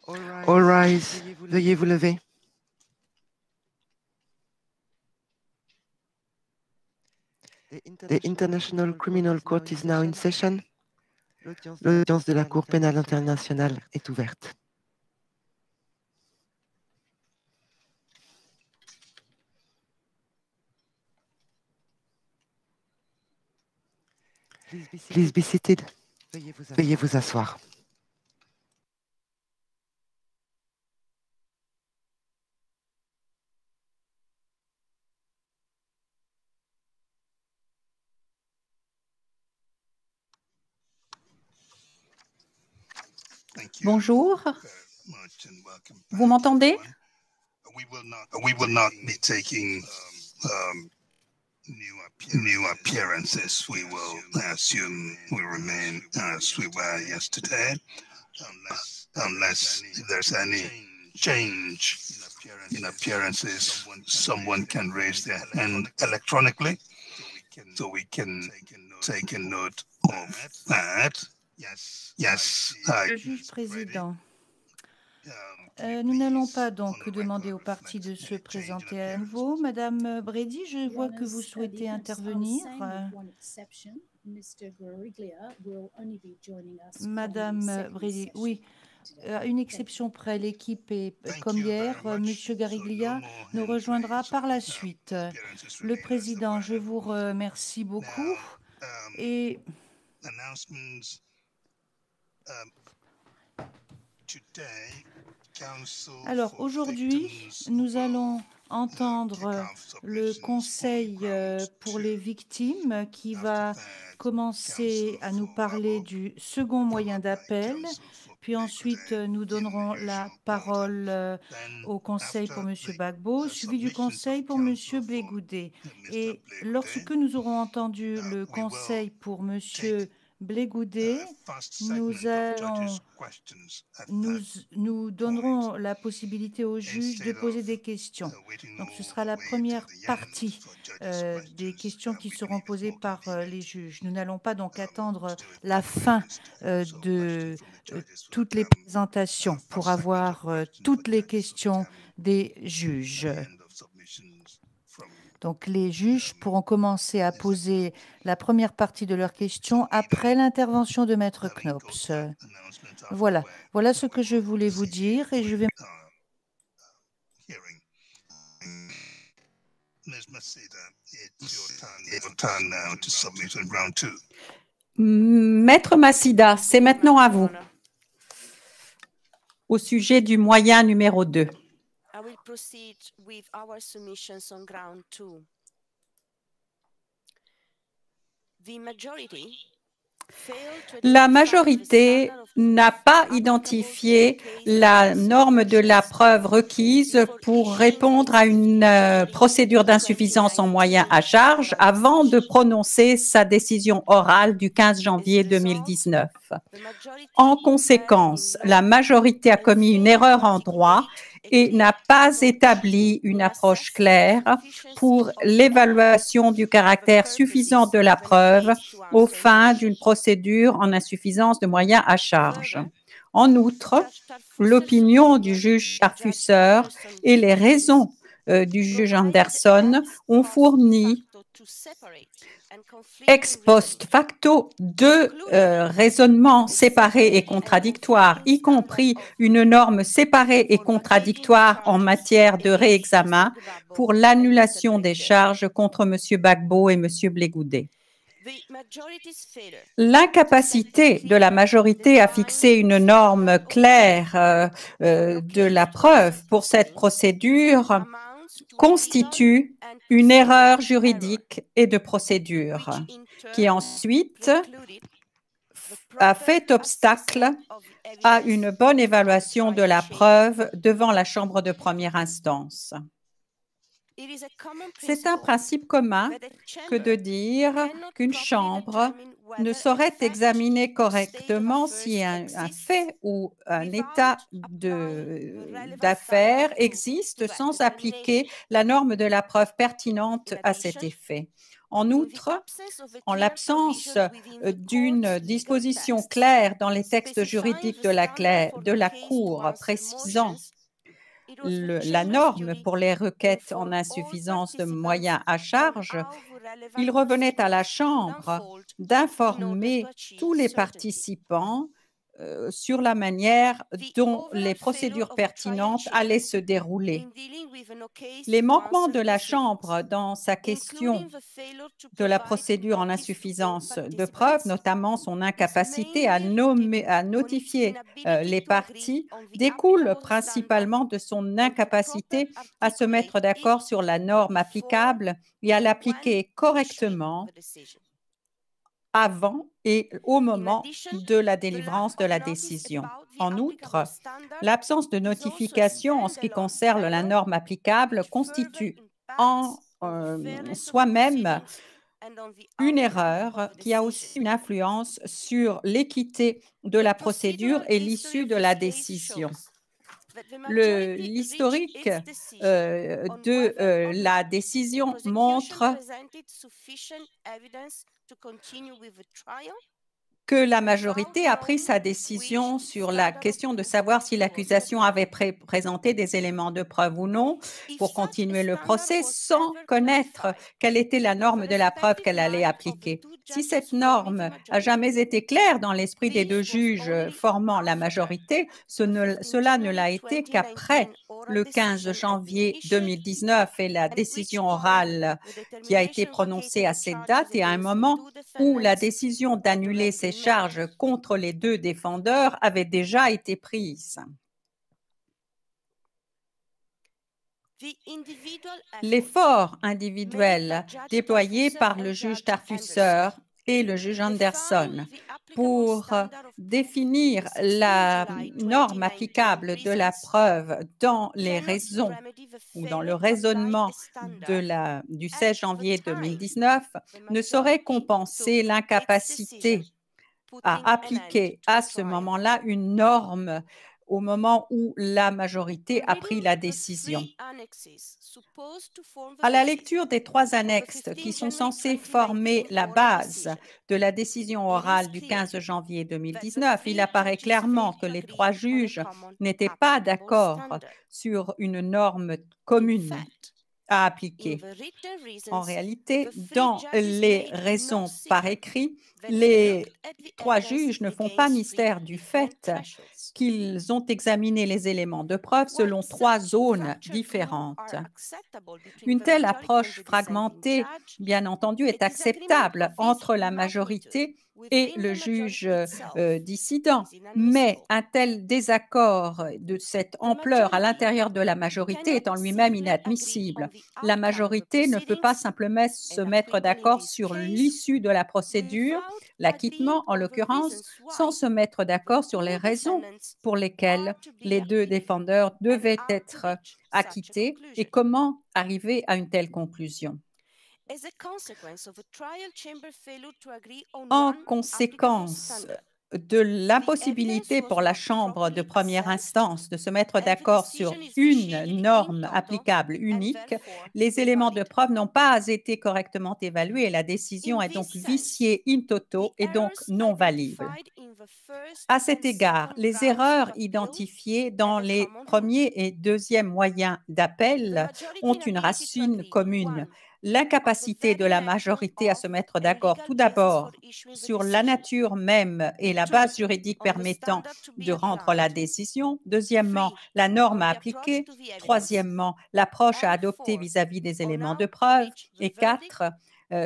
All rise, veuillez vous lever. The International Criminal Court is now in session. L'audience de la Cour pénale internationale est ouverte. Please be seated. Veuillez vous asseoir. Bonjour, vous m'entendez? We will not be taking new appearances. We will assume we remain as we were yesterday, unless if there's any change in appearances, someone can raise their hand electronically, so we can take a note of that. Yes. Le juge président. Nous n'allons pas donc demander aux parties de se présenter à nouveau. Madame Brady, je vois que vous souhaitez intervenir. Madame Brady, oui. À une exception près, l'équipe est comme hier. Monsieur Gariglia nous rejoindra par la suite. Le président, je vous remercie beaucoup. Et alors aujourd'hui, nous allons entendre le Conseil pour les victimes qui va commencer à nous parler du second moyen d'appel. Puis ensuite, nous donnerons la parole au Conseil pour M. Gbagbo, suivi du Conseil pour M. Blé-Goudé. Et lorsque nous aurons entendu le Conseil pour M. Blé-Goudé, nous donnerons la possibilité aux juges de poser des questions. Donc, ce sera la première partie des questions qui seront posées par les juges. Nous n'allons pas donc attendre la fin de toutes les présentations pour avoir toutes les questions des juges. Donc, les juges pourront commencer à poser la première partie de leurs questions après l'intervention de Maître Knops. Voilà ce que je voulais vous dire et je vais... Maître Massida, c'est maintenant à vous. Au sujet du moyen numéro 2. I will proceed with our submissions on ground 2. La majorité n'a pas identifié la norme de la preuve requise pour répondre à une procédure d'insuffisance en moyens à charge avant de prononcer sa décision orale du 15 janvier 2019. En conséquence, la majorité a commis une erreur en droit et n'a pas établi une approche claire pour l'évaluation du caractère suffisant de la preuve aux fins d'une procédure en insuffisance de moyens à charge. En outre, l'opinion du juge Tarfusser et les raisons du juge Anderson ont fourni ex post facto deux raisonnements séparés et contradictoires, y compris une norme séparée et contradictoire en matière de réexamen pour l'annulation des charges contre M. Gbagbo et M. Blé-Goudé. L'incapacité de la majorité à fixer une norme claire de la preuve pour cette procédure constitue une erreur juridique et de procédure qui ensuite a fait obstacle à une bonne évaluation de la preuve devant la Chambre de première instance. C'est un principe commun que de dire qu'une chambre ne saurait examiner correctement si un fait ou un état d'affaires existe sans appliquer la norme de la preuve pertinente à cet effet. En outre, en l'absence d'une disposition claire dans les textes juridiques de la Cour précisant la norme pour les requêtes en insuffisance de moyens à charge, il revenait à la Chambre d'informer tous les participants sur la manière dont les procédures pertinentes allaient se dérouler. Les manquements de la Chambre dans sa question de la procédure en insuffisance de preuve, notamment son incapacité à notifier les parties, découlent principalement de son incapacité à se mettre d'accord sur la norme applicable et à l'appliquer correctement avant et au moment de la délivrance de la décision. En outre, l'absence de notification en ce qui concerne la norme applicable constitue en soi-même une erreur qui a aussi une influence sur l'équité de la procédure et l'issue de la décision. L'historique de la décision montre que la majorité a pris sa décision sur la question de savoir si l'accusation avait présenté des éléments de preuve ou non pour continuer le procès sans connaître quelle était la norme de la preuve qu'elle allait appliquer. Si cette norme a jamais été claire dans l'esprit des deux juges formant la majorité, cela ne l'a été qu'après le 15 janvier 2019 et la décision orale qui a été prononcée à cette date et à un moment où la décision d'annuler ces charges contre les deux défendeurs avait déjà été prise. L'effort individuel déployé par le juge Tarfusser et le juge Anderson pour définir la norme applicable de la preuve dans les raisons ou dans le raisonnement du 16 janvier 2019 ne saurait compenser l'incapacité à appliquer à ce moment-là une norme au moment où la majorité a pris la décision. À la lecture des 3 annexes qui sont censées former la base de la décision orale du 15 janvier 2019, il apparaît clairement que les 3 juges n'étaient pas d'accord sur une norme commune à appliquer. En réalité, dans les raisons par écrit, les 3 juges ne font pas mystère du fait qu'ils ont examiné les éléments de preuve selon 3 zones différentes. Une telle approche fragmentée, bien entendu, est acceptable entre la majorité et le juge dissident, mais un tel désaccord de cette ampleur à l'intérieur de la majorité est en lui-même inadmissible. La majorité ne peut pas simplement se mettre d'accord sur l'issue de la procédure, l'acquittement en l'occurrence, sans se mettre d'accord sur les raisons pour lesquelles les deux défendeurs devaient être acquittés et comment arriver à une telle conclusion. En conséquence de l'impossibilité pour la Chambre de première instance de se mettre d'accord sur une norme applicable unique, les éléments de preuve n'ont pas été correctement évalués et la décision est donc viciée in toto et donc non valide. À cet égard, les erreurs identifiées dans les premiers et deuxièmes moyens d'appel ont une racine commune. L'incapacité de la majorité à se mettre d'accord tout d'abord sur la nature même et la base juridique permettant de rendre la décision. Deuxièmement, la norme à appliquer. Troisièmement, l'approche à adopter vis-à-vis des éléments de preuve. Et 4,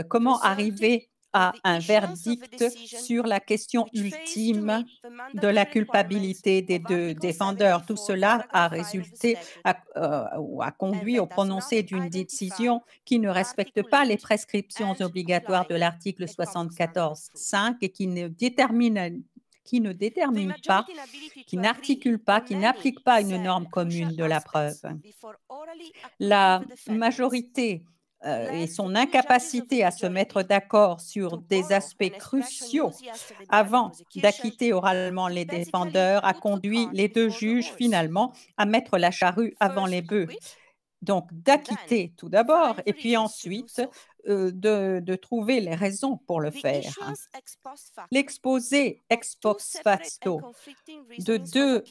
comment arriver à un verdict sur la question ultime de la culpabilité des deux défendeurs. Tout cela a conduit au prononcé d'une décision qui ne respecte pas les prescriptions obligatoires de l'article 74.5 et qui n'articule pas, qui n'applique pas une norme commune de la preuve. La majorité et son incapacité à se mettre d'accord sur des aspects cruciaux avant d'acquitter oralement les défendeurs a conduit les deux juges finalement à mettre la charrue avant les bœufs. Donc d'acquitter tout d'abord et puis ensuite de trouver les raisons pour le faire. L'exposé ex post facto de deux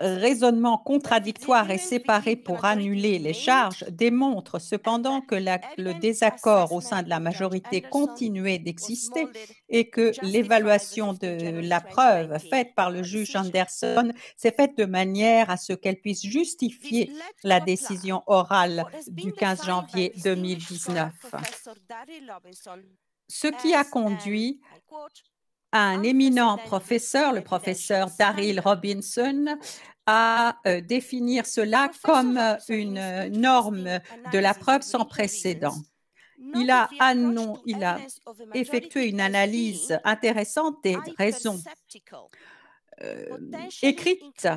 raisonnements contradictoires et séparés pour annuler les charges démontre cependant que le désaccord au sein de la majorité continuait d'exister et que l'évaluation de la preuve faite par le juge Anderson s'est faite de manière à ce qu'elle puisse justifier la décision orale du 15 janvier 2019. Ce qui a conduit un éminent professeur, le professeur Daryl Robinson, à définir cela comme une norme de la preuve sans précédent. Il a effectué une analyse intéressante des raisons écrites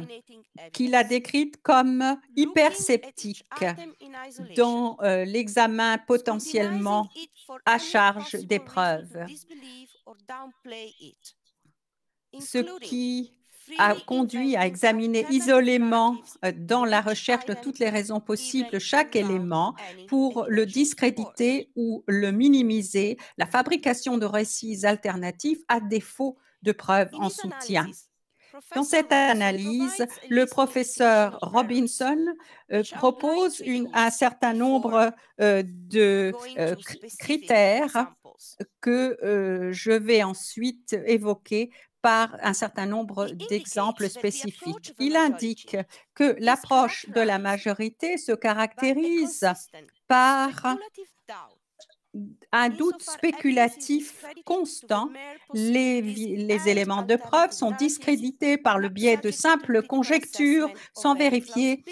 qu'il a décrites comme hypersceptiques dans l'examen potentiellement à charge des preuves. Ce qui a conduit à examiner isolément dans la recherche de toutes les raisons possibles chaque élément pour le discréditer ou le minimiser, la fabrication de récits alternatifs à défaut de preuves en soutien. Dans cette analyse, le professeur Robinson propose un certain nombre de critères que je vais ensuite évoquer par un certain nombre d'exemples spécifiques. Il indique que l'approche de la majorité se caractérise par un doute spéculatif constant. Les éléments de preuve sont discrédités par le biais de simples conjectures sans vérifier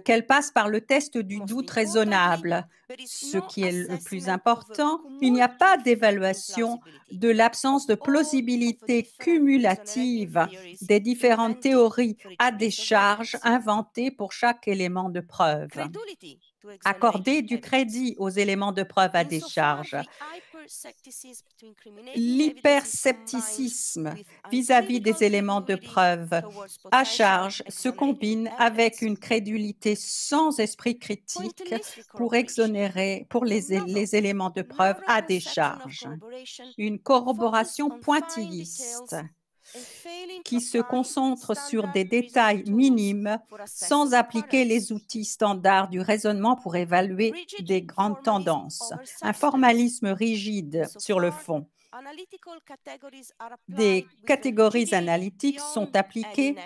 qu'elles passent par le test du doute raisonnable. Ce qui est le plus important, il n'y a pas d'évaluation de l'absence de plausibilité cumulative des différentes théories à décharge inventées pour chaque élément de preuve. Accorder du crédit aux éléments de preuve à décharge. L'hyperscepticisme vis-à-vis des éléments de preuve à charge se combine avec une crédulité sans esprit critique pour exonérer pour les éléments de preuve à décharge. Une corroboration pointilliste qui se concentre sur des détails minimes sans appliquer les outils standards du raisonnement pour évaluer des grandes tendances. Un formalisme rigide sur le fond. Des catégories analytiques sont appliquées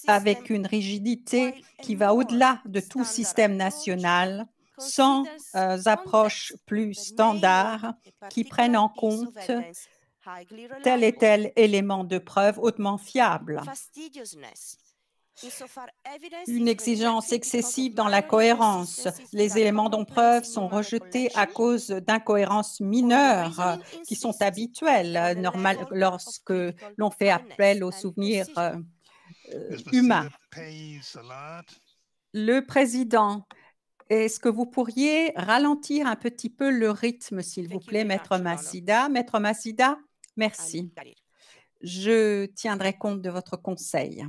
avec une rigidité qui va au-delà de tout système national, sans approches plus standards qui prennent en compte tel et tel élément de preuve hautement fiable. Une exigence excessive dans la cohérence. Les éléments de preuve sont rejetés à cause d'incohérences mineures qui sont habituelles lorsque l'on fait appel aux souvenirs humains. Le président, est-ce que vous pourriez ralentir un petit peu le rythme, s'il vous plaît, Maître Macida? Maître Macida, merci. Je tiendrai compte de votre conseil.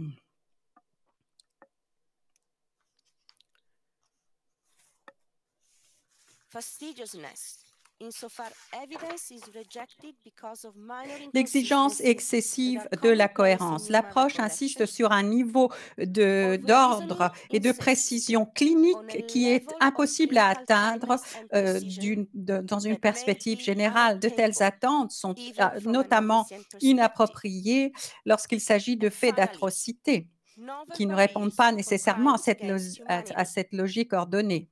L'exigence excessive de la cohérence. L'approche insiste sur un niveau d'ordre et de précision clinique qui est impossible à atteindre dans une perspective générale. De telles attentes sont notamment inappropriées lorsqu'il s'agit de faits d'atrocité qui ne répondent pas nécessairement à cette logique ordonnée.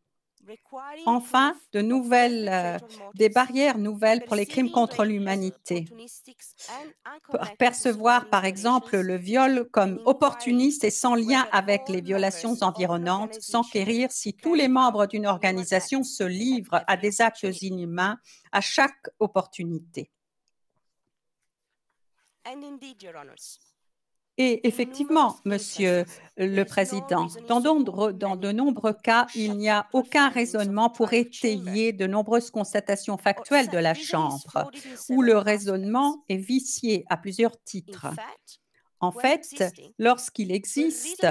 Enfin, des barrières nouvelles pour les crimes contre l'humanité. Percevoir, par exemple, le viol comme opportuniste et sans lien avec les violations environnantes, s'enquérir si tous les membres d'une organisation se livrent à des actes inhumains à chaque opportunité. Et effectivement, Monsieur le Président, dans de nombreux cas, il n'y a aucun raisonnement pour étayer de nombreuses constatations factuelles de la Chambre, où le raisonnement est vicié à plusieurs titres. En fait, lorsqu'il existe,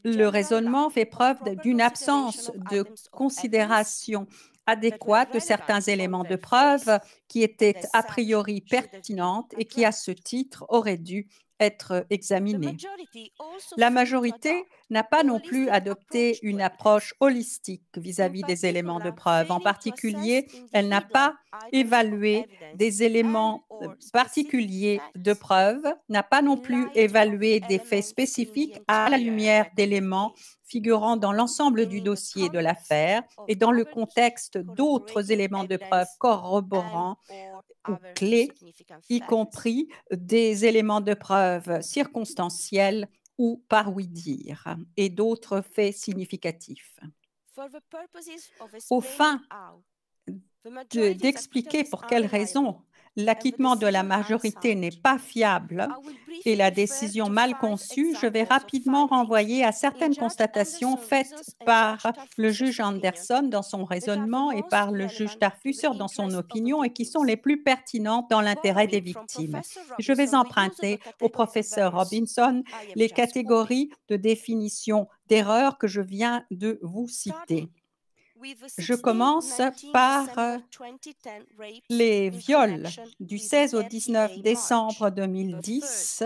le raisonnement fait preuve d'une absence de considération adéquate de certains éléments de preuve qui étaient a priori pertinentes et qui, à ce titre, auraient dû être examinés. La majorité n'a pas non plus adopté une approche holistique vis-à-vis des éléments de preuve. En particulier, elle n'a pas évalué des éléments particuliers de preuve, n'a pas non plus évalué des faits spécifiques à la lumière d'éléments figurant dans l'ensemble du dossier de l'affaire et dans le contexte d'autres éléments de preuve corroborants ou clés, y compris des éléments de preuve circonstanciels ou par oui-dire et d'autres faits significatifs. Aux fins d'expliquer pour quelles raisons l'acquittement de la majorité n'est pas fiable et la décision mal conçue, je vais rapidement renvoyer à certaines constatations faites par le juge Anderson dans son raisonnement et par le juge Tarfusser dans son opinion et qui sont les plus pertinentes dans l'intérêt des victimes. Je vais emprunter au professeur Robinson les catégories de définition d'erreurs que je viens de vous citer. Je commence par les viols du 16 au 19 décembre 2010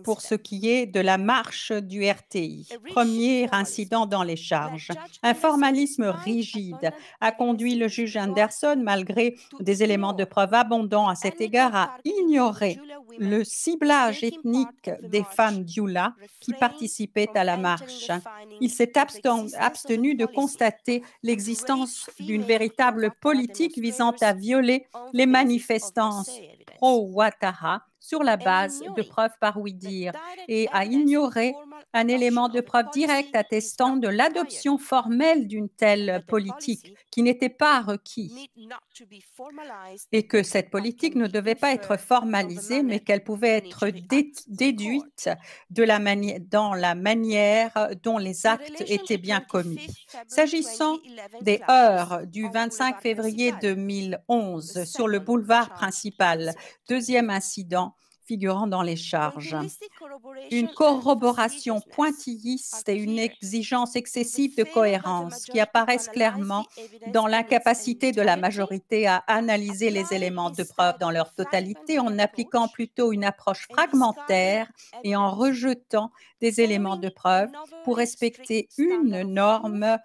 pour ce qui est de la marche du RTI. Premier incident dans les charges. Un formalisme rigide a conduit le juge Anderson, malgré des éléments de preuve abondants à cet égard, à ignorer le ciblage ethnique des femmes Dioula qui participaient à la marche. Il s'est abstenu de constater l'existence d'une véritable politique visant à violer les manifestants pro-Ouattara sur la base de preuves par oui-dire et à ignorer un élément de preuve direct attestant de l'adoption formelle d'une telle politique qui n'était pas requis et que cette politique ne devait pas être formalisée mais qu'elle pouvait être déduite dans la manière dont les actes étaient bien commis. S'agissant des heurts du 25 février 2011 sur le boulevard principal, deuxième incident figurant dans les charges. Une corroboration pointilliste et une exigence excessive de cohérence qui apparaissent clairement dans l'incapacité de la majorité à analyser les éléments de preuve dans leur totalité en appliquant plutôt une approche fragmentaire et en rejetant des éléments de preuve pour respecter une norme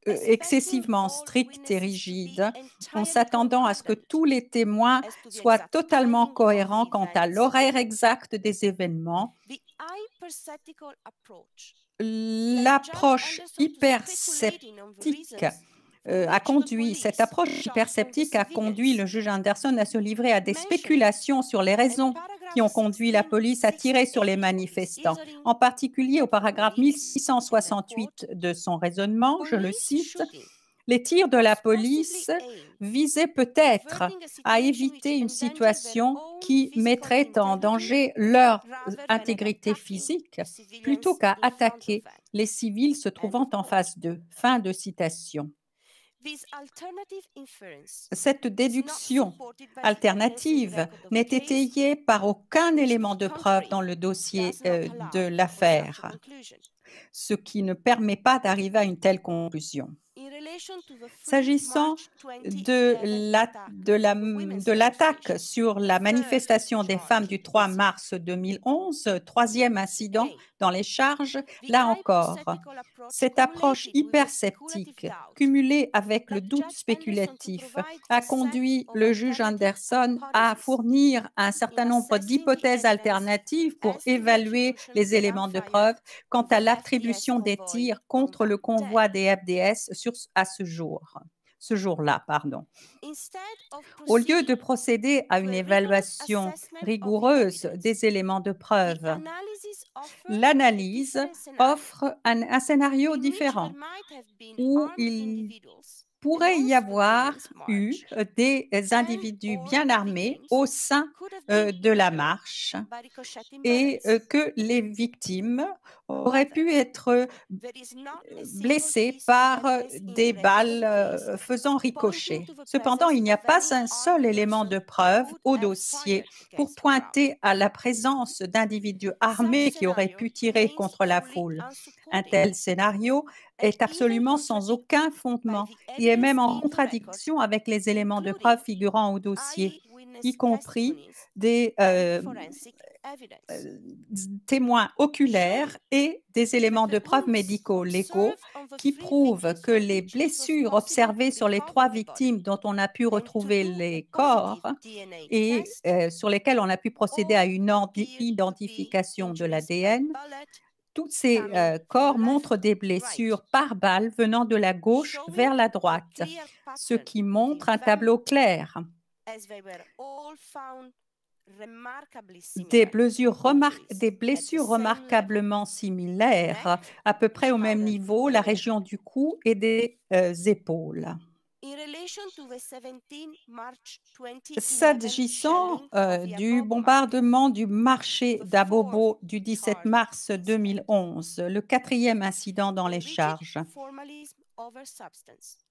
excessivement stricte et rigide, en s'attendant à ce que tous les témoins soient totalement cohérents quant à l'horaire exact des événements. L'approche hypersceptique cette approche hypersceptique a conduit le juge Anderson à se livrer à des spéculations sur les raisons qui ont conduit la police à tirer sur les manifestants. En particulier au paragraphe 1668 de son raisonnement, je le cite, « Les tirs de la police visaient peut-être à éviter une situation qui mettrait en danger leur intégrité physique plutôt qu'à attaquer les civils se trouvant en face d'eux. » Fin de citation. Cette déduction alternative n'est étayée par aucun élément de preuve dans le dossier de l'affaire, ce qui ne permet pas d'arriver à une telle conclusion. S'agissant de l'attaque sur la manifestation des femmes du 3 mars 2011, troisième incident dans les charges, là encore, cette approche hypersceptique, cumulée avec le doute spéculatif, a conduit le juge Anderson à fournir un certain nombre d'hypothèses alternatives pour évaluer les éléments de preuve quant à l'attribution des tirs contre le convoi des FDS à ce jour-là. Au lieu de procéder à une évaluation rigoureuse des éléments de preuve, l'analyse offre un scénario différent où il pourrait y avoir eu des individus bien armés au sein de la marche et que les victimes auraient pu être blessées par des balles faisant ricocher. Cependant, il n'y a pas un seul élément de preuve au dossier pour pointer à la présence d'individus armés qui auraient pu tirer contre la foule. Un tel scénario est absolument sans aucun fondement et est même en contradiction avec les éléments de preuve figurant au dossier, y compris des témoins oculaires et des éléments de preuve médico-légaux qui prouvent que les blessures observées sur les 3 victimes dont on a pu retrouver les corps et sur lesquelles on a pu procéder à une identification de l'ADN, tous ces corps montrent des blessures par balle venant de la gauche vers la droite, ce qui montre un tableau clair. Des blessures remarquablement similaires, à peu près au même niveau, la région du cou et des épaules. S'agissant du bombardement du marché d'Abobo du 17 mars 2011, le 4e incident dans les charges,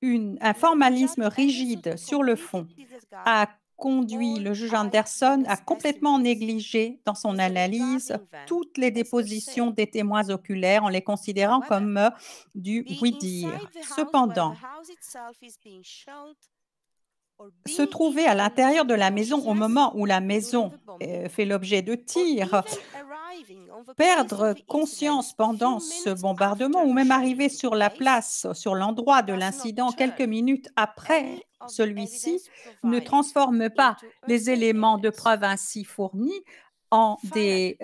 un formalisme rigide sur le fond a conduit le juge Anderson à complètement négliger dans son analyse toutes les dépositions des témoins oculaires en les considérant comme du oui-dire. Cependant, se trouver à l'intérieur de la maison au moment où la maison fait l'objet de tirs, perdre conscience pendant ce bombardement ou même arriver sur la place, sur l'endroit de l'incident quelques minutes après celui-ci, ne transforme pas les éléments de preuve ainsi fournis en des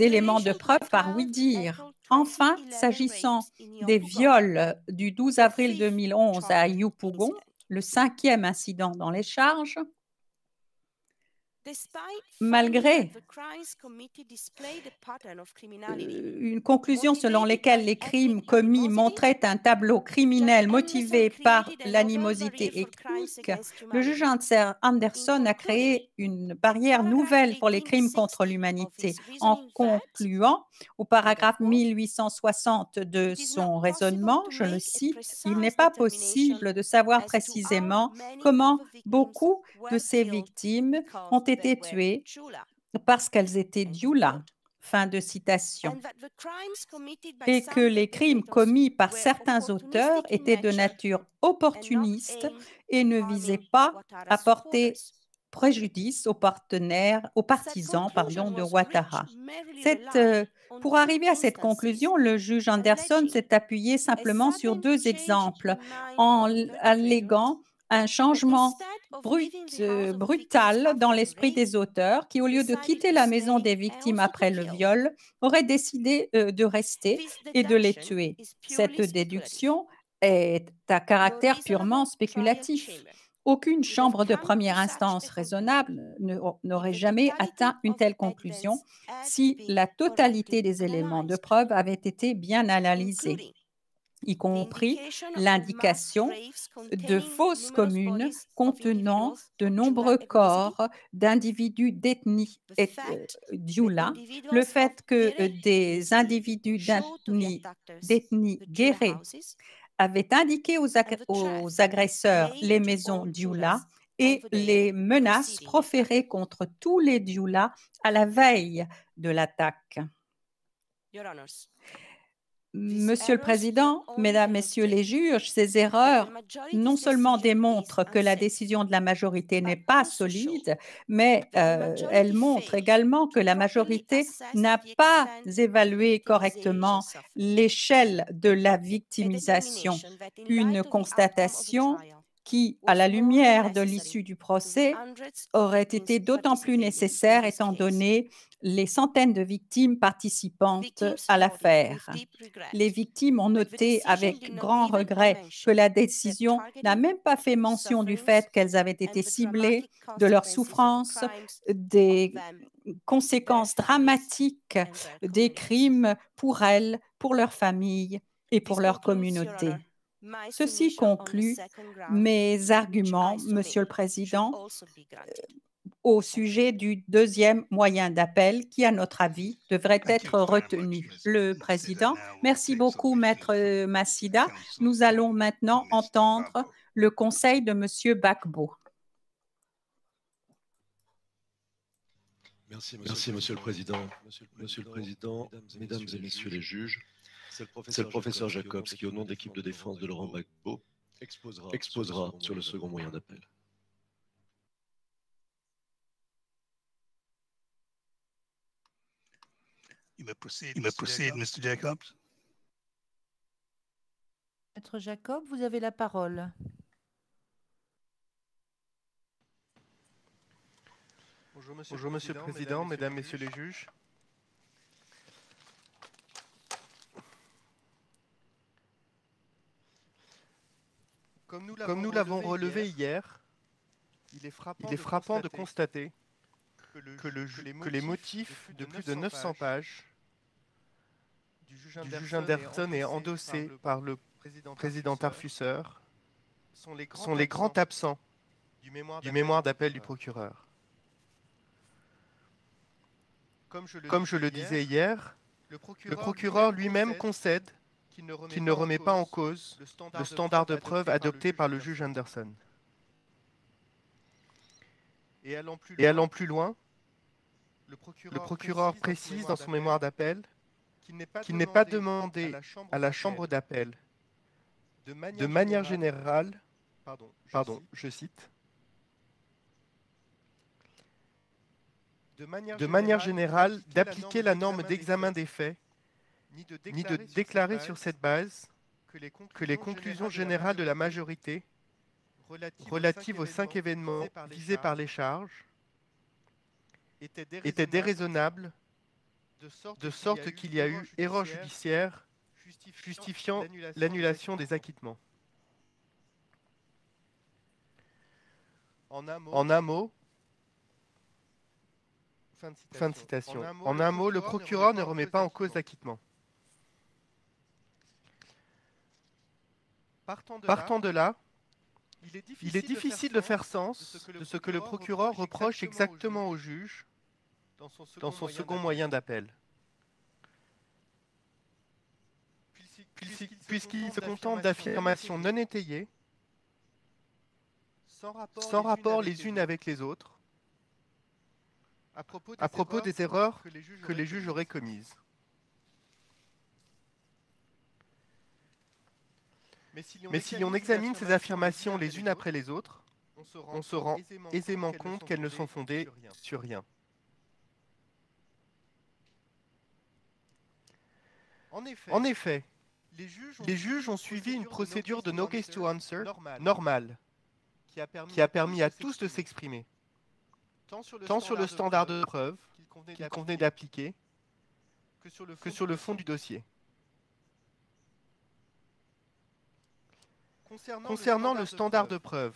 éléments de preuve par oui-dire. Enfin, s'agissant des viols du 12 avril 2011 à Yupougon, le 5e incident dans les charges, malgré une conclusion selon laquelle les crimes commis montraient un tableau criminel motivé par l'animosité ethnique, le juge Anderson a créé une barrière nouvelle pour les crimes contre l'humanité en concluant au paragraphe 1860 de son raisonnement, je le cite, « Il n'est pas possible de savoir précisément comment beaucoup de ces victimes ont été tuées parce qu'elles étaient Dioula ». Fin de citation. Et que les crimes commis par certains auteurs étaient de nature opportuniste et ne visaient pas à porter préjudice aux partisans de Ouattara. Pour arriver à cette conclusion, le juge Anderson s'est appuyé simplement sur 2 exemples en alléguant un changement brutal dans l'esprit des auteurs qui, au lieu de quitter la maison des victimes après le viol, auraient décidé de rester et de les tuer. Cette déduction est à caractère purement spéculatif. Aucune chambre de première instance raisonnable n'aurait jamais atteint une telle conclusion si la totalité des éléments de preuve avaient été bien analysés, y compris l'indication de fosses communes contenant de nombreux corps d'individus d'ethnie Dioula, le fait que des individus d'ethnie guérée avaient indiqué aux agresseurs les maisons Dioula et les menaces proférées contre tous les Dioula à la veille de l'attaque. Monsieur le Président, Mesdames, Messieurs les juges, ces erreurs non seulement démontrent que la décision de la majorité n'est pas solide, mais elles montrent également que la majorité n'a pas évalué correctement l'échelle de la victimisation, une constatation qui, à la lumière de l'issue du procès, aurait été d'autant plus nécessaire étant donné les centaines de victimes participantes à l'affaire. Les victimes ont noté avec grand regret que la décision n'a même pas fait mention du fait qu'elles avaient été ciblées, de leurs souffrances, des conséquences dramatiques des crimes pour elles, pour leurs familles et pour leur communauté. Ceci conclut mes arguments, Monsieur le Président, au sujet du 2e moyen d'appel qui, à notre avis, devrait être retenu. Le Président, merci beaucoup, Maître Massida. Nous allons maintenant entendre le conseil de Monsieur Gbagbo. Merci, Monsieur le Président. Monsieur le Président, Mesdames et Messieurs les juges, C'est le professeur Jacobs qui, au nom de l'équipe de défense de Laurent Gbagbo, exposera sur le second moyen d'appel. You may proceed, Mr. Jacobs. Maître Jacob, vous avez la parole. Bonjour, Monsieur le Président, Mesdames, Messieurs les juges. Comme nous l'avons relevé hier, il est frappant de constater que les motifs de plus de 900 pages du juge Anderson et endossés par le président Tarfusser sont les grands absents du mémoire d'appel du procureur. Comme je le disais hier, le procureur lui-même concède qu'il ne remet pas en cause le standard de preuve adopté par le juge Anderson. Et allant plus loin, le procureur précise dans son mémoire d'appel qu'il n'est pas demandé à la chambre d'appel de manière générale, je cite, de manière générale d'appliquer la norme d'examen des faits, ni de déclarer sur cette base que les conclusions générales de la majorité relatives aux 5 événements visés par les charges étaient déraisonnables, de sorte qu'il y a eu erreur judiciaire justifiant l'annulation des acquittements. En un mot, fin de citation. En un mot, le procureur ne remet pas en cause l'acquittement. Partant de là, il est difficile de faire sens de ce que le procureur reproche exactement au juge dans son second moyen d'appel. Puisqu'il se contente d'affirmations non étayées, sans rapport les unes avec les autres, à propos des erreurs que les juges auraient commises. Mais si l'on examine ces affirmations les unes après les autres, on se rend aisément compte qu'elles ne sont fondées sur rien. En effet, les juges ont suivi une procédure de no case to answer normale, qui a permis à tous de s'exprimer, tant sur le standard de preuve qu'il convenait d'appliquer, que sur le fond du dossier. Concernant le standard de preuve,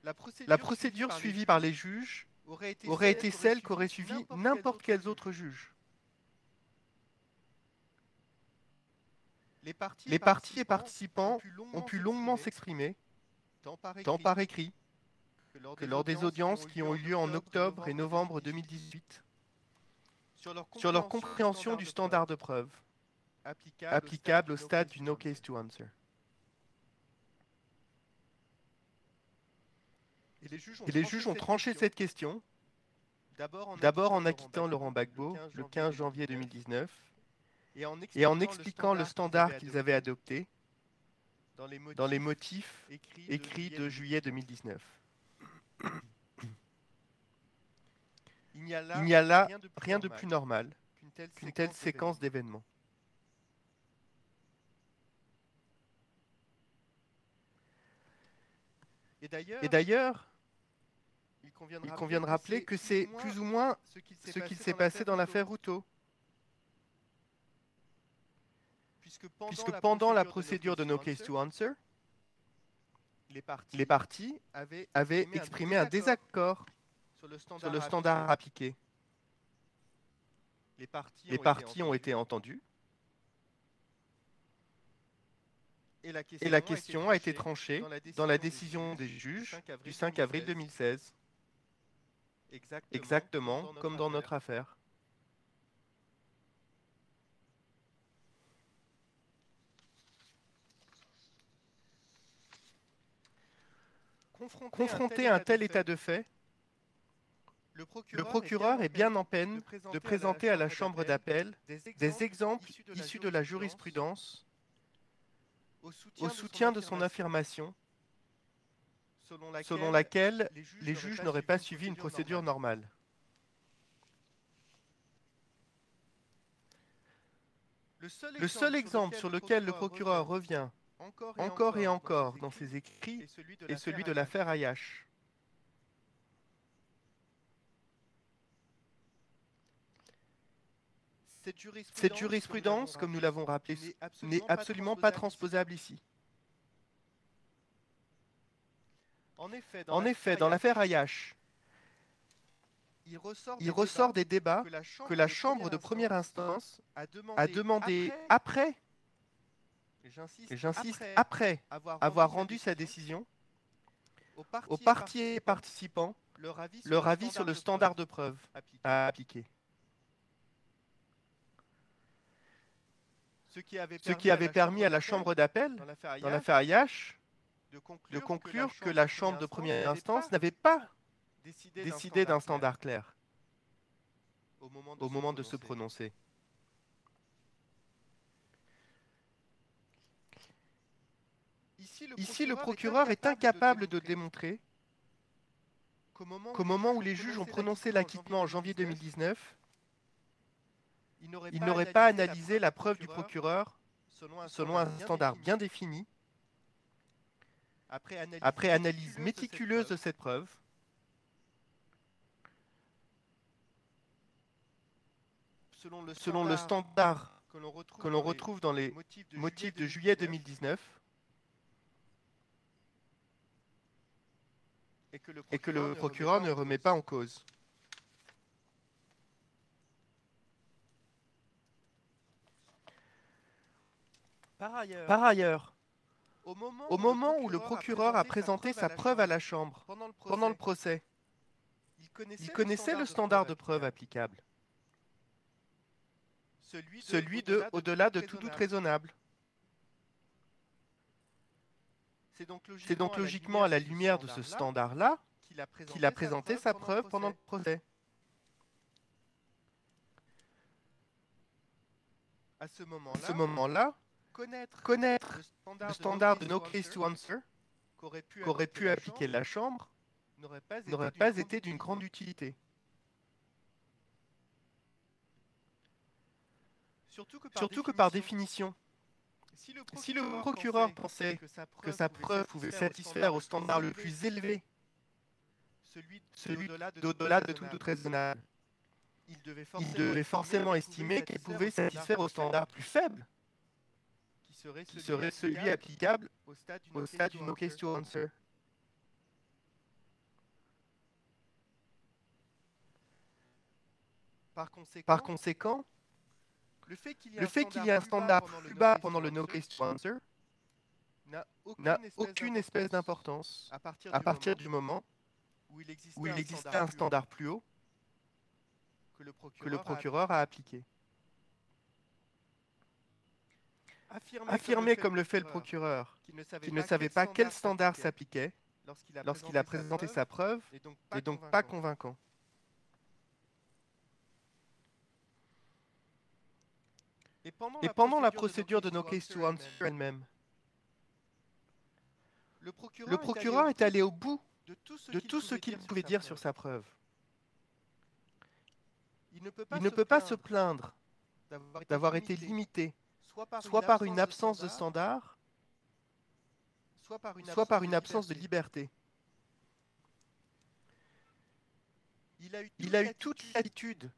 la procédure suivie par les juges aurait été celle qu'aurait suivi n'importe quels autres juges. Les parties et participants ont pu longuement s'exprimer, tant par écrit que lors des audiences qui ont eu lieu en octobre et novembre 2018, sur leur compréhension du standard de preuve applicable au stade du no case to answer. Et les juges ont tranché cette question, d'abord en acquittant Laurent Gbagbo le 15 janvier 2019, et en expliquant le standard qu'ils avaient adopté dans les motifs écrits de juillet 2019. Il n'y a là rien de plus normal qu'une telle séquence d'événements. Et d'ailleurs, il convient de rappeler que c'est plus ou moins ce qu'il s'est passé dans l'affaire Routot. Puisque pendant la procédure de no case to answer, les parties avaient exprimé un désaccord sur le standard appliqué. Les parties ont été entendues et la question a été tranchée dans la décision des juges du 5 avril 2016, exactement comme dans notre affaire. Confronté à un tel état de fait, Le procureur est bien en peine de présenter à la chambre d'appel des exemples issus de la jurisprudence au soutien de son affirmation, selon laquelle les juges n'auraient pas suivi une procédure normale. Le seul exemple sur lequel le procureur revient encore et encore dans ses écrits est celui de l'affaire Ayash. Cette jurisprudence, comme nous l'avons rappelé, n'est absolument pas transposable ici. En effet, dans l'affaire Ayash, il ressort des débats que la Chambre de première instance a demandé après, et j'insiste, après avoir rendu sa décision, aux parties et participants leur avis sur le standard de preuve à appliquer. Ce qui avait permis à la Chambre d'appel, dans l'affaire Ayash, de conclure que la Chambre de première instance n'avait pas décidé d'un standard clair au moment de se prononcer. Ici, le procureur est incapable de démontrer qu'au moment où les juges ont prononcé l'acquittement en janvier 2019, il n'aurait pas analysé la preuve du procureur selon un standard bien défini, après analyse méticuleuse de cette preuve, selon le standard que l'on retrouve dans les motifs de juillet 2019, et que le procureur ne remet pas en cause. Par ailleurs, au moment où le procureur a présenté sa preuve à la Chambre pendant le procès, il connaissait le standard de preuve applicable, celui de au-delà de tout doute raisonnable. C'est donc logiquement à la lumière de ce standard-là qu'il a présenté sa preuve pendant le procès. À ce moment-là, connaître le standard de no case to answer qu'aurait pu appliquer la Chambre n'aurait pas été d'une grande utilité. Surtout que par définition, si le procureur pensait que sa preuve pouvait satisfaire au standard le plus élevé, celui d'au-delà de tout doute raisonnable, il devait forcément estimer qu'elle pouvait satisfaire au standard plus faible, qui serait celui applicable au stade du no case to answer. Par conséquent, le fait qu'il y ait un standard plus bas pendant le no case to answer n'a aucune espèce d'importance à partir du moment où il existait un standard plus haut que le procureur a appliqué. Affirmer comme le fait le procureur qu'il ne savait pas quel standard s'appliquait lorsqu'il a présenté sa preuve n'est donc pas convaincant. Et pendant la procédure de no case to answer elle-même, le procureur est allé au bout de tout ce qu'il pouvait dire sur sa preuve. Il ne peut pas se plaindre d'avoir été limité soit par une absence de standard, soit par une absence de liberté. Il a eu toute latitude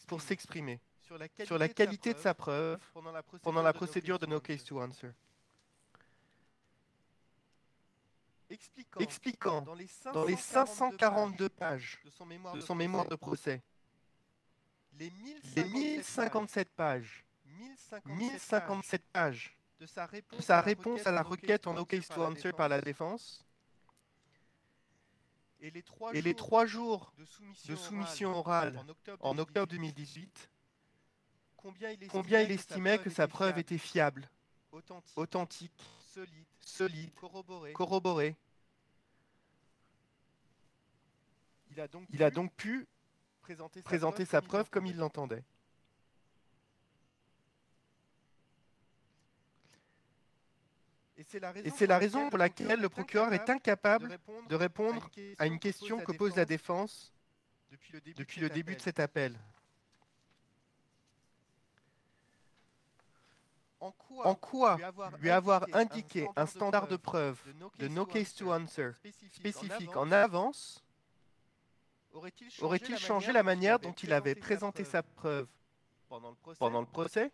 pour s'exprimer sur la qualité de sa preuve pendant la procédure de no case to answer. Expliquant dans les 542 pages de son mémoire de procès, les 1057 pages de sa réponse à la requête en no case to answer par la défense, et les 3 jours de soumission orale en octobre 2018, combien il estimait que sa preuve était fiable, authentique, solide, corroborée. Il a donc pu présenter sa preuve comme il l'entendait. Et c'est la raison pour laquelle le procureur est incapable de répondre à une question que pose la défense depuis le début de cet appel. En quoi lui avoir indiqué un standard de preuve de no case to answer spécifique en avance aurait-il changé la manière dont il avait présenté sa preuve pendant le procès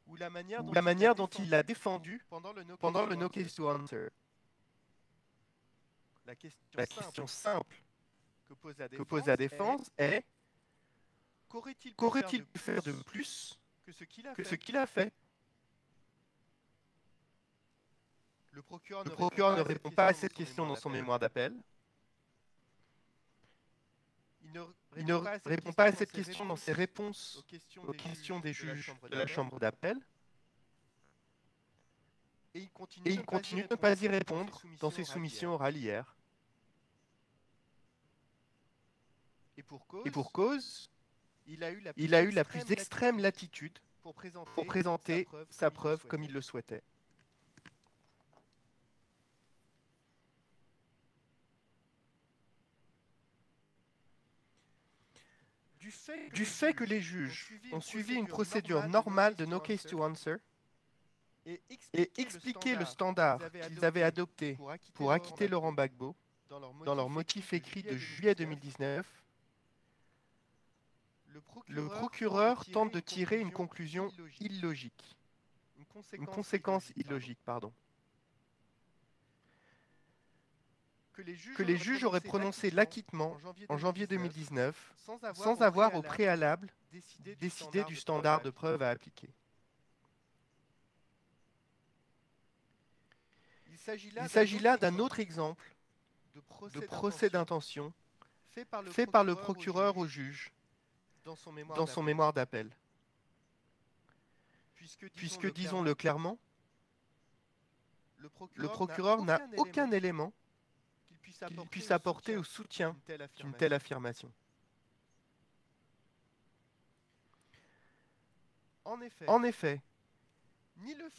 ou la manière dont il l'a défendu pendant le no case to answer? La question simple que pose la défense est: qu'aurait-il pu faire de plus que ce qu'il a fait? Le procureur ne répond pas à cette question dans son mémoire d'appel. Il ne répond pas à cette question dans ses réponses aux questions des juges de la chambre d'appel. Et il continue de ne pas y répondre dans ses soumissions orales hier. Et pour cause, il a eu la plus extrême latitude pour présenter sa preuve comme il le souhaitait. Du fait que les juges ont suivi une procédure normale de no case to answer et expliqué le standard qu'ils avaient adopté pour acquitter Laurent Gbagbo dans leur motif écrit de juillet 2019, le procureur tente de tirer une conclusion illogique. Une conséquence illogique, pardon. Que les juges auraient prononcé l'acquittement en janvier 2019 sans avoir au préalable décidé du standard de preuve à appliquer. Il s'agit là d'un autre exemple de procès d'intention fait par le procureur au juge dans son mémoire d'appel. Puisque, disons-le clairement, le procureur n'a aucun élément qu'il puisse apporter au soutien d'une telle affirmation. En effet,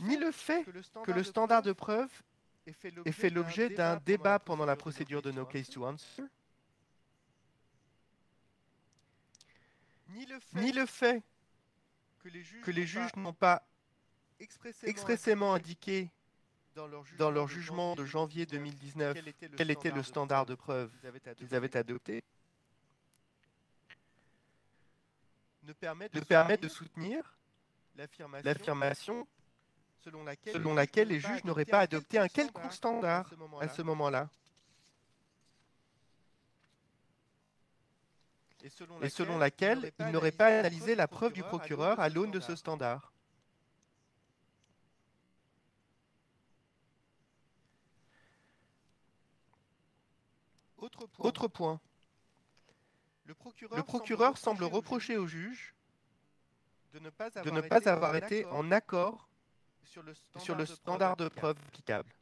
ni le fait que le standard de preuve ait fait l'objet d'un débat pendant la procédure de no case to answer, ni le fait que les juges n'ont pas expressément indiqué dans leur jugement de janvier 2019 quel était le standard de preuve qu'ils avaient adopté, ne permet de soutenir l'affirmation selon laquelle les juges n'auraient pas adopté un quelconque standard à ce moment-là. Et selon laquelle ils n'auraient pas analysé la preuve du procureur à l'aune de ce standard. Autre point. Le procureur semble reprocher au juge de ne pas avoir été en accord sur le standard de preuve applicable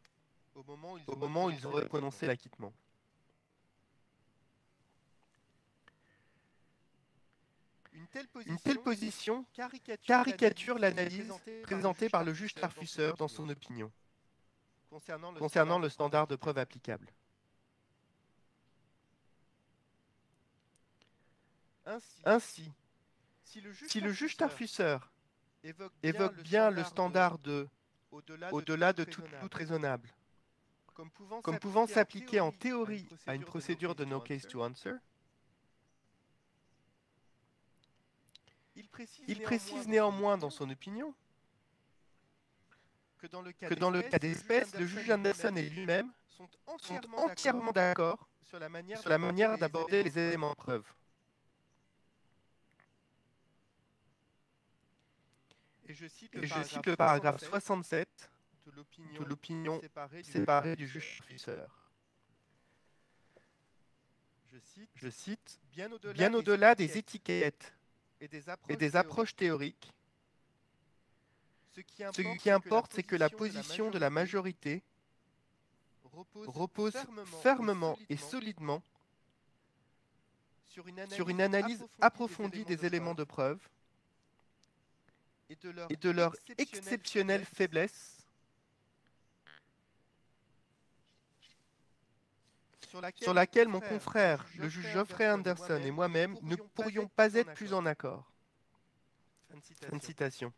au moment où ils auraient prononcé l'acquittement. Une telle position caricature l'analyse présentée par le juge Tarfusser dans son opinion concernant le standard de preuve applicable. Ainsi, si le juge Tarfusser évoque bien le standard de au-delà de tout doute raisonnable, comme pouvant s'appliquer en théorie à une procédure de no case to answer, il précise néanmoins dans son opinion que dans le cas d'espèce, le juge Anderson et lui-même sont entièrement d'accord sur la manière d'aborder les éléments de preuve. Et je cite le paragraphe 67 de l'opinion séparée du juge Tarfusser. Je cite, bien au-delà des étiquettes et des approches théoriques, ce qui importe, c'est que la position de la majorité repose fermement et solidement sur une analyse approfondie des éléments de preuve et de leur exceptionnelle faiblesse, sur laquelle mon confrère, le juge Geoffrey Anderson et moi-même ne pourrions pas être plus en accord. Fin de citation.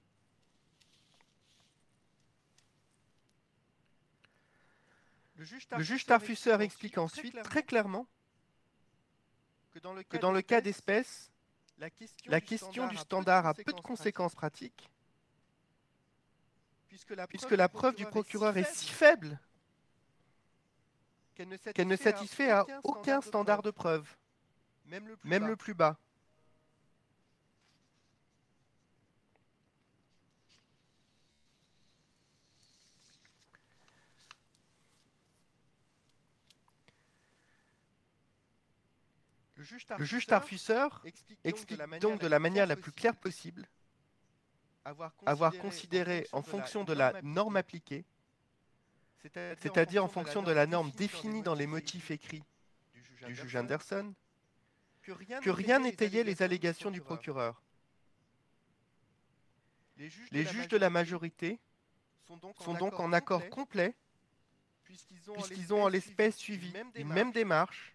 Le juge Tarfusser explique ensuite très clairement que dans le cas d'espèce, la question du standard a peu de conséquences pratiques, puisque la preuve du procureur est si faible qu'elle ne satisfait à aucun standard de preuve, même le plus bas. Le juge Tarfusser explique donc de la manière la plus claire possible avoir considéré en fonction de la norme appliquée, c'est-à-dire en fonction de la norme définie dans les motifs écrits du juge Anderson, que rien n'étayait les allégations du procureur. Les juges de la majorité sont donc en accord complet, puisqu'ils ont en l'espèce suivi une même démarche,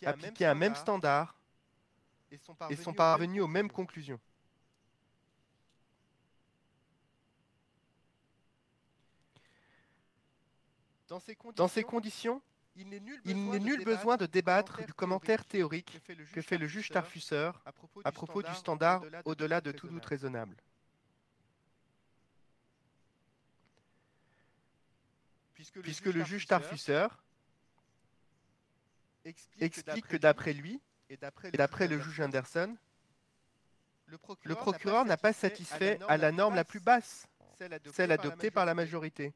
appliqué un même standard, et sont parvenus aux mêmes conclusions. Dans ces conditions, il n'est nul besoin de débattre du commentaire théorique que fait le juge Tarfusser à propos du standard au-delà de tout doute raisonnable. Puisque le juge Tarfusser explique que d'après lui, et d'après le juge Anderson, le procureur n'a pas satisfait à la norme la plus basse, celle adoptée par la majorité.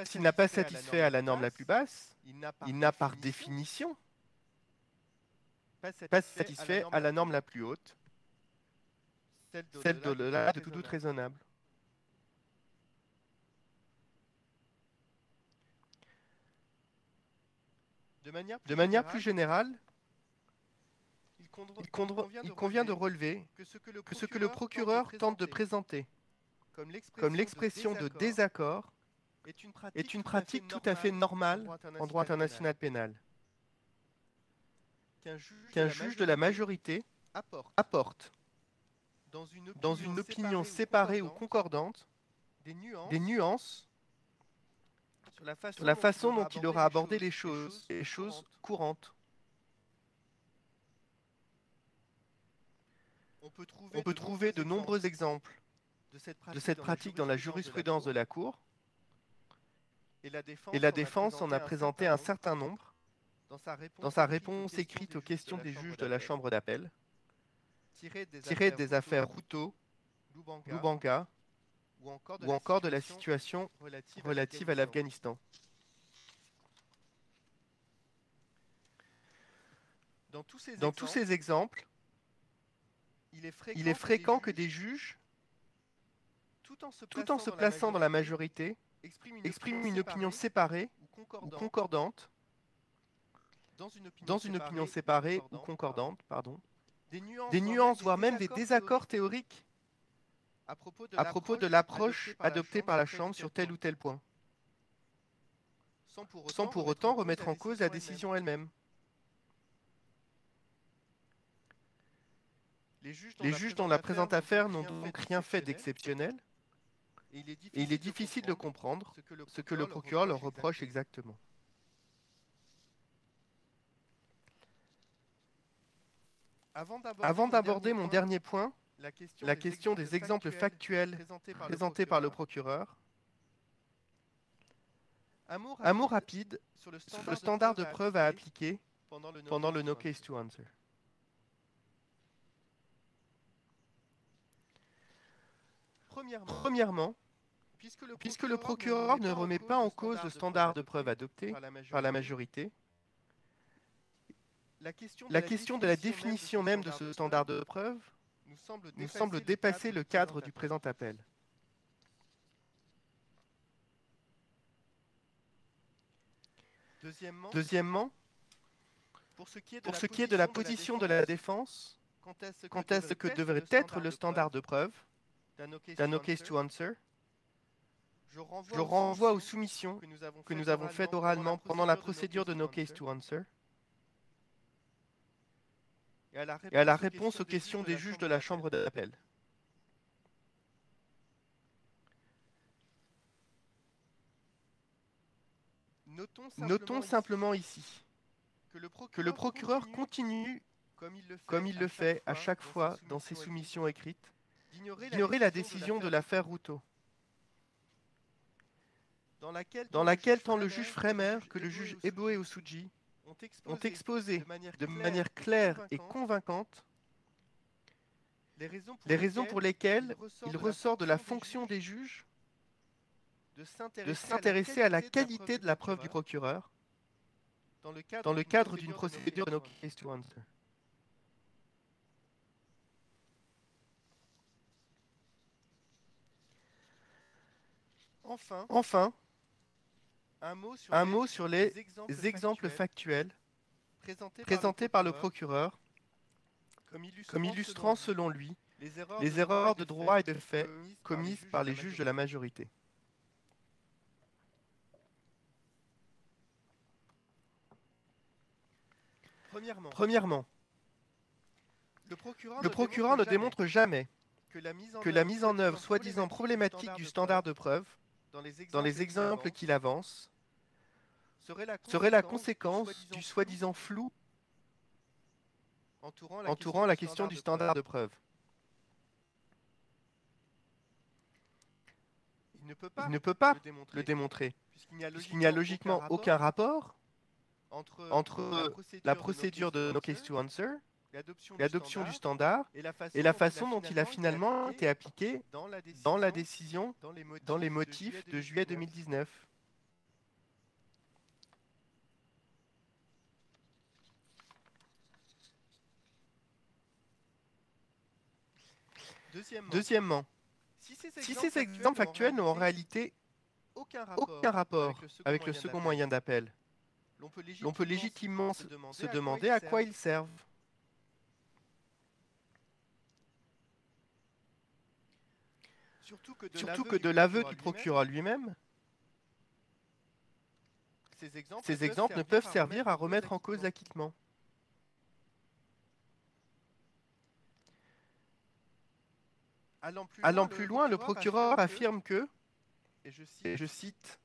S'il n'a pas satisfait à la norme la plus basse, il n'a par définition pas satisfait à la norme la plus haute, celle d'au-delà de tout doute raisonnable. De manière plus générale, il convient de relever que ce que le procureur tente de présenter comme l'expression de désaccord est une pratique tout à fait normale en droit international pénal. Qu'un juge de la majorité apporte, dans une opinion séparée ou concordante, des nuances sur la façon dont il aura abordé les choses courantes. On peut trouver de nombreux exemples de cette pratique dans la jurisprudence de la Cour, et la défense en a présenté un certain nombre dans sa réponse écrite aux questions des juges de la Chambre d'appel, tirée des affaires Routot, Lubanga, ou encore de la situation relative à l'Afghanistan. Dans tous ces exemples, il est fréquent que des juges, tout en se plaçant dans la majorité, expriment une opinion séparée ou concordante, dans une opinion séparée ou concordante, des nuances, voire même des désaccords théoriques à propos de l'approche adoptée par la Chambre sur tel ou tel point, sans pour autant remettre en cause la décision elle-même. Les juges dans la présente affaire n'ont donc rien fait d'exceptionnel, et il est difficile de comprendre ce que le procureur leur reproche exactement. Avant d'aborder mon dernier point, la question des exemples factuels présentés par le procureur, un mot rapide sur le standard de preuve à appliquer pendant le no case to answer. Premièrement, puisque le procureur ne remet pas en cause le standard de preuve adopté par la majorité, la question de la définition même de ce standard de preuve nous semble dépasser le cadre du présent appel. Deuxièmement, pour ce qui est de la position de la défense, quant à ce que devrait être le standard de preuve d'un no case to answer, je renvoie aux soumissions que nous avons faites oralement pendant la procédure de no case to answer et à la réponse aux questions des juges de la Chambre d'appel. Notons simplement ici que le procureur continue, comme il le fait à chaque fois dans ses soumissions écrites, d'ignorer la décision de l'affaire Routot, dans laquelle tant le juge Fremer que le juge Eboe Osuji ont exposé de manière claire et convaincante les raisons pour lesquelles il ressort de la fonction des juges de s'intéresser à la qualité de la preuve du procureur dans le cadre d'une procédure de no case to answer. Enfin, un mot sur les exemples factuels présentés par le procureur comme illustrant selon lui les erreurs de droit et de fait commises par les juges de la majorité. Premièrement, le procureur ne démontre jamais que la mise en œuvre soi-disant problématique du standard de preuve, dans les exemples qu'il avance, serait la conséquence du soi-disant flou entourant la question du standard de preuve. Il ne peut pas le démontrer, puisqu'il n'y a logiquement aucun rapport entre la procédure de no case to answer, l'adoption du standard, et la façon dont il a finalement été appliqué dans la décision, dans les motifs de juillet 2019. Deuxièmement, si ces exemples factuels n'ont en réalité aucun rapport avec le second moyen d'appel, l'on peut légitimement se demander à quoi ils servent. Surtout que de l'aveu du procureur lui-même, ces exemples ne peuvent servir à remettre en cause l'acquittement. Allant plus loin, le procureur affirme que, et je cite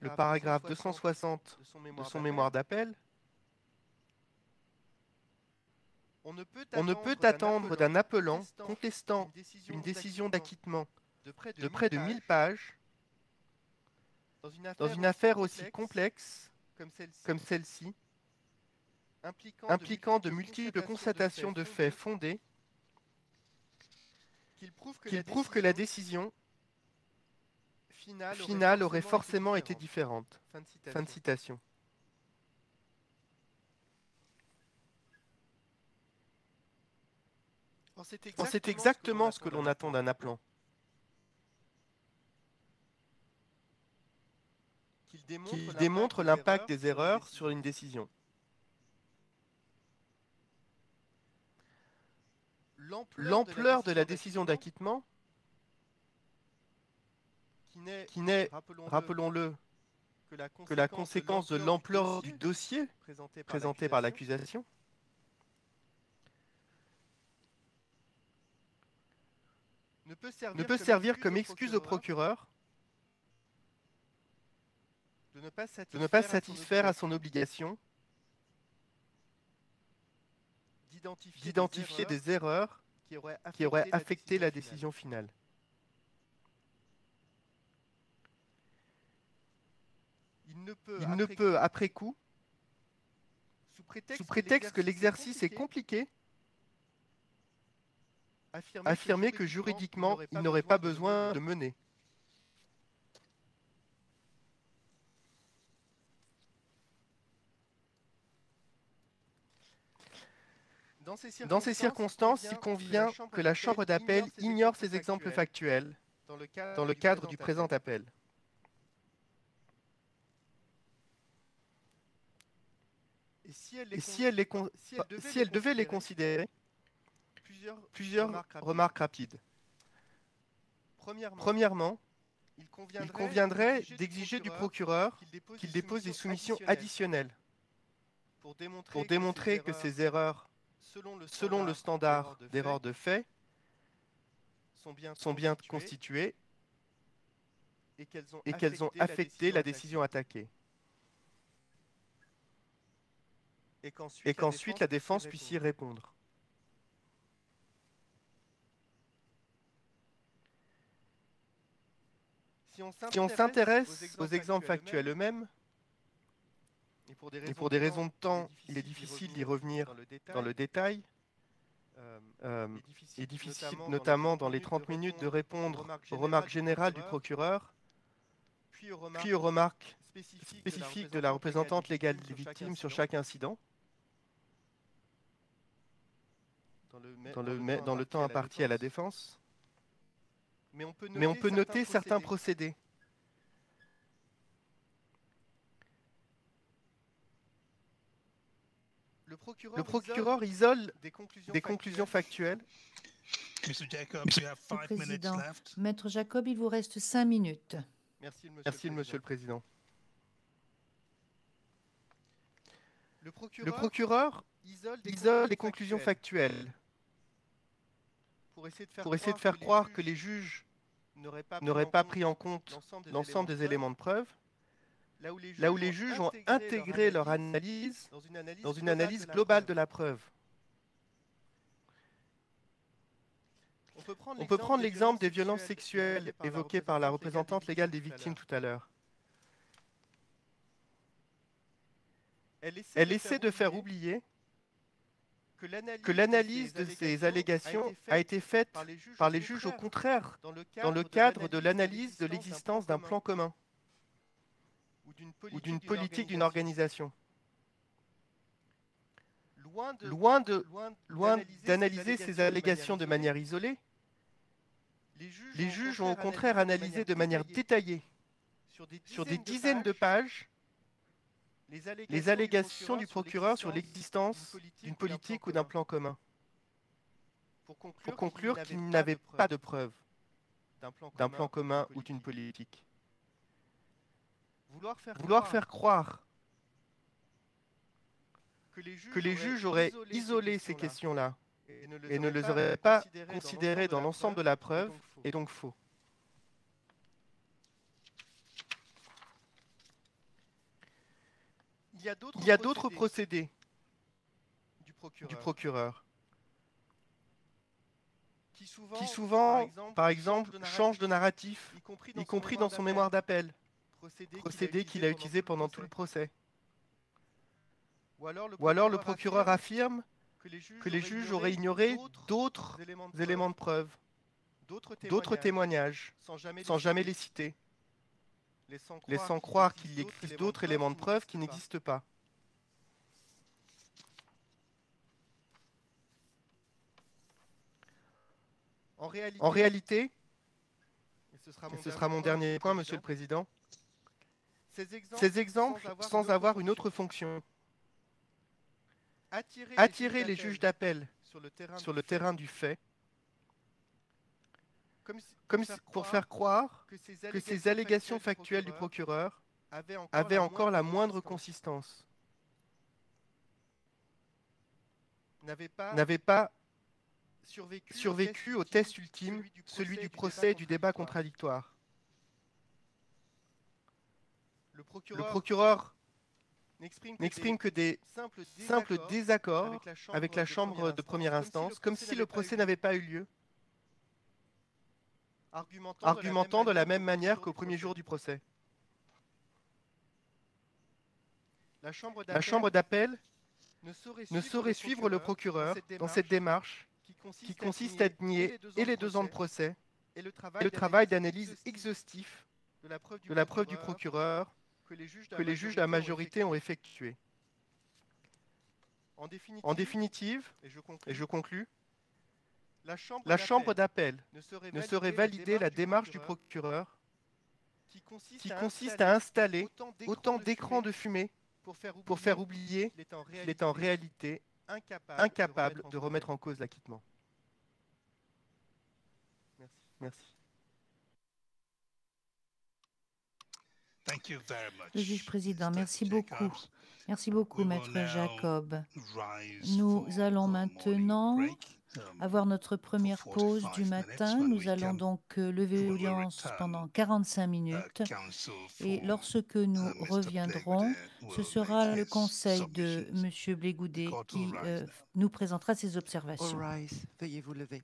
le paragraphe 260 de son mémoire d'appel, on ne peut attendre d'un appelant contestant une décision d'acquittement de près de 1000 pages dans une affaire aussi complexe comme celle-ci, impliquant de multiples constatations de faits fondés, qu'il prouve que la décision finale aurait forcément été différente. Fin de citation. C'est exactement ce que l'on attend d'un appelant. Qu'il démontre l'impact des erreurs sur une décision. L'ampleur de la décision d'acquittement, qui n'est, rappelons-le, que la conséquence de l'ampleur du dossier présenté par l'accusation, ne peut servir comme excuse au procureur de ne pas satisfaire à son obligation d'identifier des erreurs qui auraient affecté la décision finale. Il ne peut, après coup, sous prétexte que l'exercice est compliqué, affirmer que juridiquement, il n'aurait pas besoin de mener. Dans ces circonstances, il convient que la Chambre d'appel ignore ces exemples factuels dans le cadre du présent appel. Et si elle devait les considérer, plusieurs remarques rapides. Premièrement, il conviendrait d'exiger du procureur qu'il dépose des soumissions additionnelles pour démontrer que ces erreurs, selon le standard d'erreur de fait, sont bien constituées et qu'elles ont affecté la décision attaquée. Et qu'ensuite la défense puisse y répondre. Si on s'intéresse aux exemples factuels eux-mêmes, et pour des raisons de temps, il est difficile d'y revenir dans le détail, il est difficile notamment dans les 30 minutes de répondre aux remarques générales du procureur, puis aux remarques spécifiques de la représentante légale des victimes sur chaque incident, dans le temps imparti à la défense. Mais on peut noter certains procédés. Le procureur isole des conclusions factuelles. Mr. Jacob, you have 5 minutes Président, left. Maître Jacob, il vous reste 5 minutes. Merci, Monsieur le Président. Le procureur isole les conclusions factuelles pour essayer de faire croire que les juges n'auraient pas pris en compte l'ensemble des éléments de preuve, là où les juges ont intégré leur analyse dans une analyse globale de la preuve. On peut prendre l'exemple des violences sexuelles évoquées par la représentante légale des victimes tout à l'heure. Elle essaie de faire oublier que l'analyse de ces allégations a été faite par les juges au contraire, dans le cadre de l'analyse de l'existence d'un plan commun ou d'une politique d'une organisation. Loin d'analyser ces allégations de manière isolée, les juges ont au contraire analysé de manière détaillée, sur des dizaines de pages, les allégations du procureur sur l'existence d'une politique ou d'un plan commun, pour conclure qu'il n'avait pas de preuve d'un plan commun ou d'une politique. Vouloir faire croire que les juges auraient isolé ces questions-là et ne les auraient pas considérées dans l'ensemble de la preuve est donc faux. Il y a d'autres procédés du procureur qui souvent, par exemple, changent de narratif, y compris dans son mémoire d'appel, procédé qu'il a utilisé pendant tout le procès. Ou alors le procureur affirme que les juges auraient ignoré d'autres éléments de preuve, d'autres témoignages, sans jamais les citer, laissant croire qu'il y existe d'autres éléments de preuve qui n'existent pas. En réalité, et ce sera mon dernier point, Monsieur le Président, ces exemples, sans avoir une autre fonction, attirer les juges d'appel sur le terrain du fait, comme pour faire croire que ces allégations factuelles du procureur avaient encore la moindre consistance, n'avaient pas survécu au test ultime, celui du procès et du débat contradictoire. Le procureur n'exprime que des simples désaccords avec la chambre de première instance, comme si le procès n'avait pas eu lieu, argumentant de la même manière qu'au premier jour du procès. La chambre d'appel ne saurait suivre le procureur dans cette démarche qui consiste à nier et les 2 ans de procès et le travail d'analyse exhaustif de la preuve du procureur que les juges de la majorité ont effectué. En définitive, et je conclus, la chambre d'appel ne saurait valider la démarche du procureur qui consiste à installer autant d'écrans de fumée pour faire oublier qu'il est en réalité incapable de remettre en cause l'acquittement. Merci. Le juge président, merci beaucoup. Merci beaucoup, Maître Jacob. Nous allons maintenant avoir notre première pause du matin. Nous allons donc lever l'audience pendant 45 minutes. Et lorsque nous reviendrons, ce sera le conseil de M. Blégoudet qui nous présentera ses observations. All rise, veuillez vous lever.